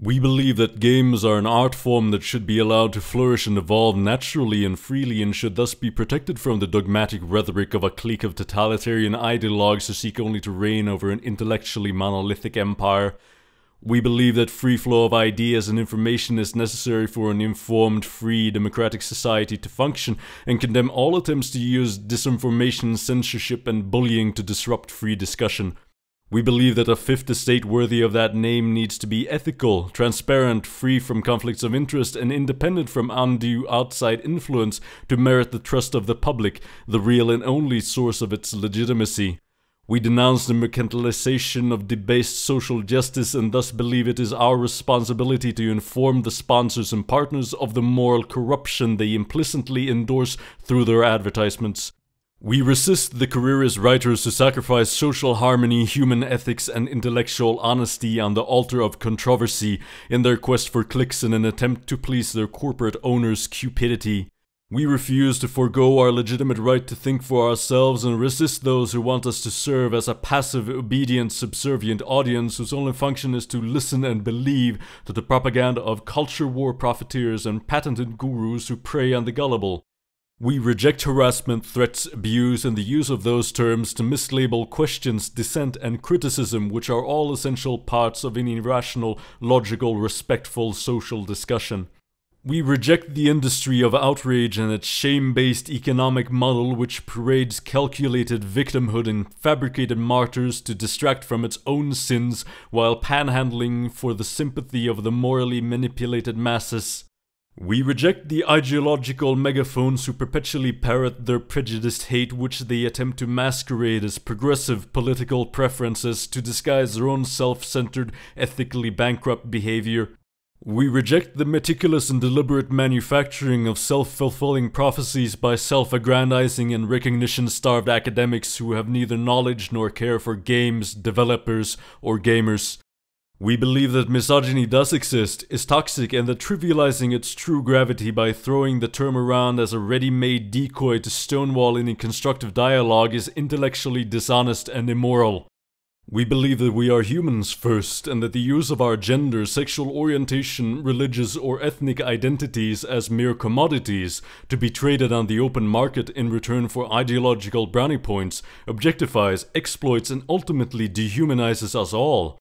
We believe that games are an art form that should be allowed to flourish and evolve naturally and freely and should thus be protected from the dogmatic rhetoric of a clique of totalitarian ideologues who seek only to reign over an intellectually monolithic empire. We believe that free flow of ideas and information is necessary for an informed, free, democratic society to function, and condemn all attempts to use disinformation, censorship, and bullying to disrupt free discussion. We believe that a fifth estate worthy of that name needs to be ethical, transparent, free from conflicts of interest, and independent from undue outside influence to merit the trust of the public, the real and only source of its legitimacy. We denounce the mercantilization of debased social justice and thus believe it is our responsibility to inform the sponsors and partners of the moral corruption they implicitly endorse through their advertisements. We resist the careerist writers who sacrifice social harmony, human ethics, and intellectual honesty on the altar of controversy in their quest for clicks in an attempt to please their corporate owners' cupidity. We refuse to forego our legitimate right to think for ourselves and resist those who want us to serve as a passive, obedient, subservient audience whose only function is to listen and believe to the propaganda of culture war profiteers and patented gurus who prey on the gullible. We reject harassment, threats, abuse, and the use of those terms to mislabel questions, dissent, and criticism, which are all essential parts of any rational, logical, respectful social discussion. We reject the industry of outrage and its shame-based economic model which parades calculated victimhood and fabricated martyrs to distract from its own sins while panhandling for the sympathy of the morally manipulated masses. We reject the ideological megaphones who perpetually parrot their prejudiced hate which they attempt to masquerade as progressive political preferences to disguise their own self-centered, ethically bankrupt behavior. We reject the meticulous and deliberate manufacturing of self-fulfilling prophecies by self-aggrandizing and recognition-starved academics who have neither knowledge nor care for games, developers, or gamers. We believe that misogyny does exist, is toxic, and that trivializing its true gravity by throwing the term around as a ready-made decoy to stonewall any constructive dialogue is intellectually dishonest and immoral. We believe that we are humans first, and that the use of our gender, sexual orientation, religious or ethnic identities as mere commodities to be traded on the open market in return for ideological brownie points objectifies, exploits, and ultimately dehumanizes us all.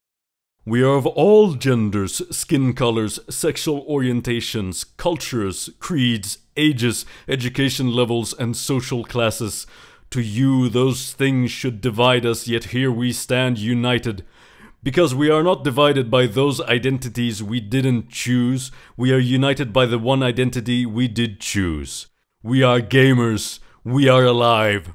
We are of all genders, skin colors, sexual orientations, cultures, creeds, ages, education levels, and social classes. To you, those things should divide us, yet here we stand united. Because we are not divided by those identities we didn't choose, we are united by the one identity we did choose. We are gamers. We are alive.